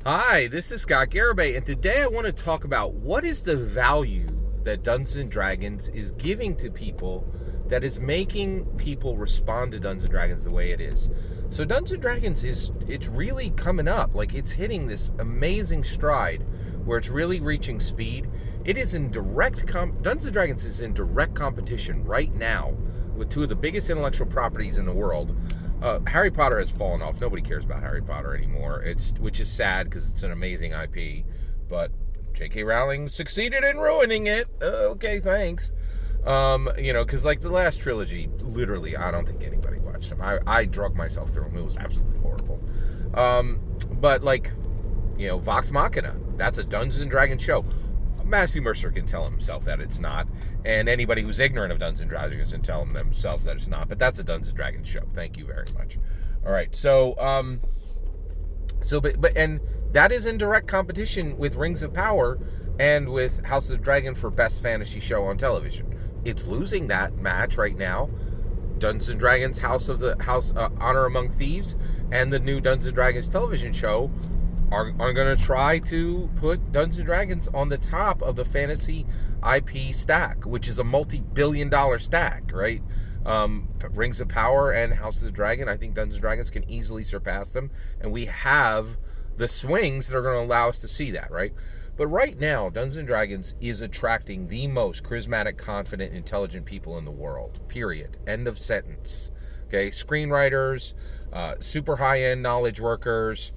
Hi, this is Scott Garibay, and today I want to talk about what is the value that Dungeons and Dragons is giving to people that is making people respond to Dungeons and Dragons the way it is. So Dungeons and Dragons it's really coming up, like it's hitting this amazing stride where it's really reaching speed. It is in Dungeons and Dragons is in direct competition right now with two of the biggest intellectual properties in the world. Harry Potter has fallen off. Nobody cares about Harry Potter anymore. Which is sad because it's an amazing IP, but J.K. Rowling succeeded in ruining it. Okay, thanks. Because like the last trilogy, literally, I don't think anybody watched them. I drug myself through them. It was absolutely horrible. But like, Vox Machina. That's a Dungeons and Dragons show. Matthew Mercer can tell himself that it's not, and anybody who's ignorant of Dungeons and Dragons can tell themselves that it's not. But that's a Dungeons and Dragons show. Thank you very much. All right, and that is in direct competition with Rings of Power and with House of the Dragon for best fantasy show on television. It's losing that match right now. Dungeons and Dragons Honor Among Thieves and the new Dungeons and Dragons television show are going to try to put Dungeons & Dragons on the top of the fantasy IP stack, which is a multi-billion-dollar stack, right? Rings of Power and House of the Dragon, I think Dungeons & Dragons can easily surpass them, and we have the swings that are going to allow us to see that, right? But right now, Dungeons & Dragons is attracting the most charismatic, confident, intelligent people in the world, period. End of sentence. Okay? Screenwriters, super high-end knowledge workers,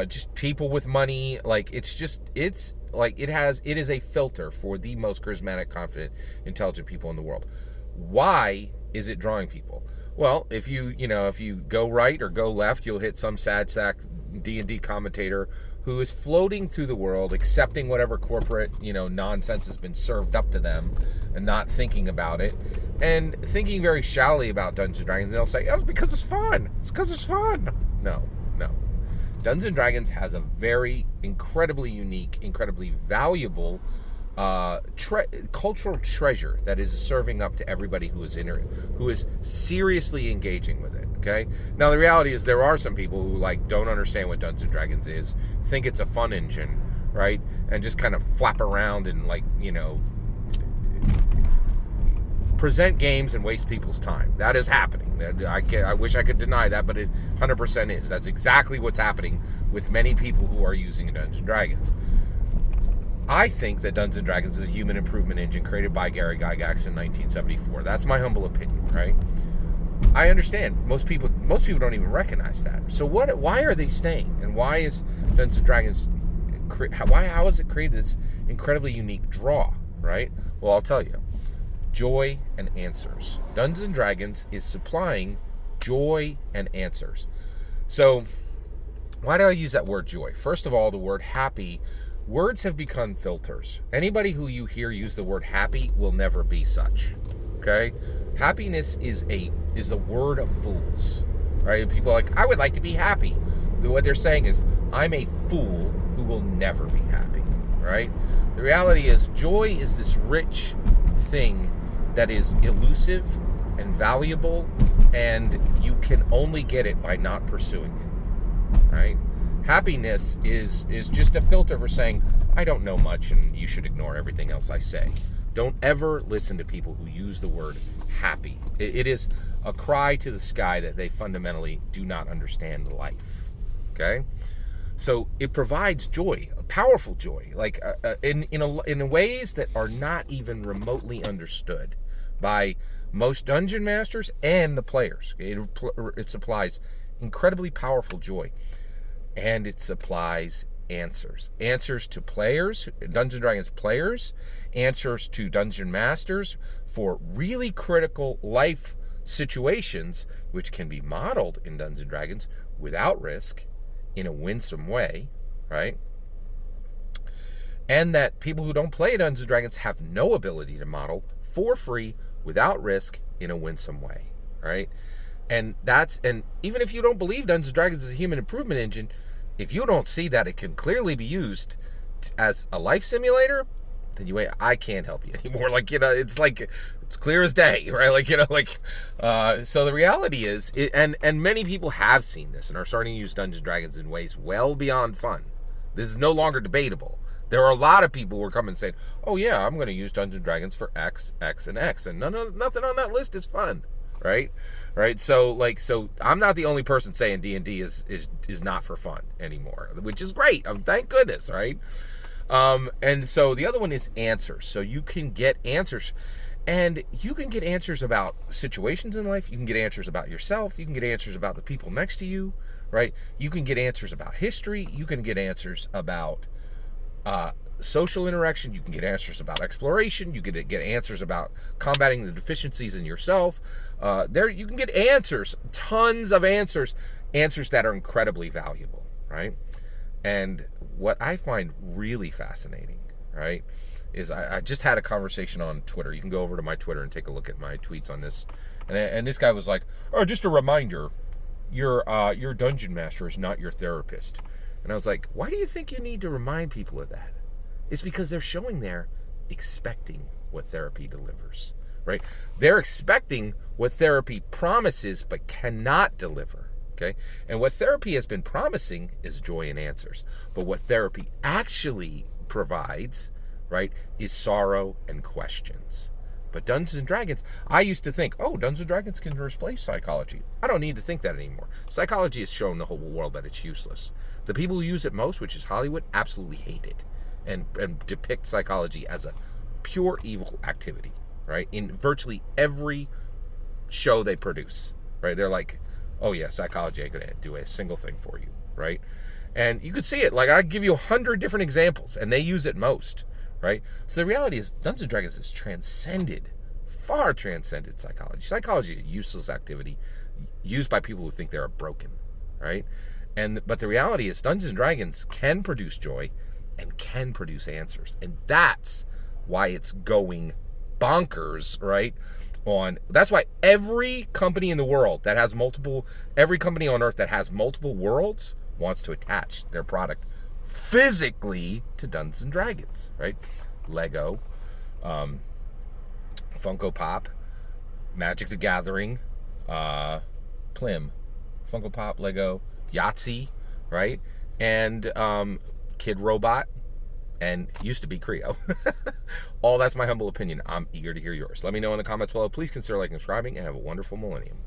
just people with money. Like it is a filter for the most charismatic, confident, intelligent people in the world. Why is it drawing people? Well, if you go right or go left, you'll hit some sad sack D&D commentator who is floating through the world, accepting whatever corporate, nonsense has been served up to them and not thinking about it and thinking very shallowly about Dungeons and Dragons. And they'll say, oh, it's because it's fun. It's because it's fun. No. Dungeons and Dragons has a very incredibly unique, incredibly valuable cultural treasure that is serving up to everybody who is seriously engaging with it. Okay. Now the reality is there are some people who don't understand what Dungeons and Dragons is, think it's a fun engine, right, and just kind of flap around and present games and waste people's time. That is happening. I wish I could deny that, but it 100% is. That's exactly what's happening with many people who are using Dungeons and Dragons. I think that Dungeons and Dragons is a human improvement engine created by Gary Gygax in 1974. That's my humble opinion, right? I understand most people don't even recognize that. So why are they staying? And why is Dungeons and Dragons how has it created this incredibly unique draw, right? Well, I'll tell you. Joy and answers. Dungeons and Dragons is supplying joy and answers. So, why do I use that word joy? First of all, the word happy. Words have become filters. Anybody who you hear use the word happy will never be such. Okay? Happiness is a word of fools. Right? People are like, I would like to be happy. What they're saying is, I'm a fool who will never be happy. Right? The reality is, joy is this rich thing that is elusive and valuable, and you can only get it by not pursuing it, right? Happiness is just a filter for saying, I don't know much and you should ignore everything else I say. Don't ever listen to people who use the word happy. It is a cry to the sky that they fundamentally do not understand life, okay? So it provides joy, powerful joy, in ways that are not even remotely understood by most dungeon masters and the players. It supplies incredibly powerful joy, and it supplies answers to players, Dungeons and Dragons players, answers to dungeon masters for really critical life situations, which can be modeled in Dungeons and Dragons without risk, in a winsome way, right? And that people who don't play Dungeons and Dragons have no ability to model for free, without risk, in a winsome way, right? And even if you don't believe Dungeons and Dragons is a human improvement engine, if you don't see that it can clearly be used as a life simulator, then I can't help you anymore. It's clear as day, right? So the reality is, and many people have seen this and are starting to use Dungeons and Dragons in ways well beyond fun, This is no longer debatable. There are a lot of people who are coming saying, "Oh yeah, I'm going to use Dungeons and Dragons for X, X, and X," and nothing on that list is fun, right? Right. So I'm not the only person saying D&D is not for fun anymore, which is great. Thank goodness, right? And so the other one is answers. So you can get answers. And you can get answers about situations in life. You can get answers about yourself. You can get answers about the people next to you, right? You can get answers about history. You can get answers about social interaction. You can get answers about exploration. You can get answers about combating the deficiencies in yourself. You can get answers, tons of answers that are incredibly valuable, right? And what I find really fascinating, right, is I just had a conversation on Twitter. You can go over to my Twitter and take a look at my tweets on this. And this guy was like, "Oh, just a reminder, your dungeon master is not your therapist." And I was like, "Why do you think you need to remind people of that?" It's because they're showing they're expecting what therapy delivers, right? They're expecting what therapy promises but cannot deliver. Okay? And what therapy has been promising is joy and answers. But what therapy actually provides, right, is sorrow and questions. But Dungeons and Dragons, I used to think, oh, Dungeons and Dragons can replace psychology. I don't need to think that anymore. Psychology has shown the whole world that it's useless. The people who use it most, which is Hollywood, absolutely hate it and depict psychology as a pure evil activity, right? In virtually every show they produce, right? They're like, oh yeah, psychology ain't gonna do a single thing for you, right? And you could see it. Like, I give you 100 different examples, and they use it most, right? So the reality is, Dungeons and Dragons has far transcended psychology. Psychology is a useless activity used by people who think they're broken, right? But the reality is, Dungeons and Dragons can produce joy and can produce answers, and that's why it's going bonkers, right? That's why every company in the world that has every company on earth that has multiple worlds wants to attach their product physically to Dungeons and Dragons, right? Lego, Funko Pop, Magic the Gathering, Plim, Funko Pop, Lego, Yahtzee, right? And Kid Robot, and used to be Creo. All that's my humble opinion. I'm eager to hear yours. Let me know in the comments below. Please consider liking and subscribing, and have a wonderful millennium.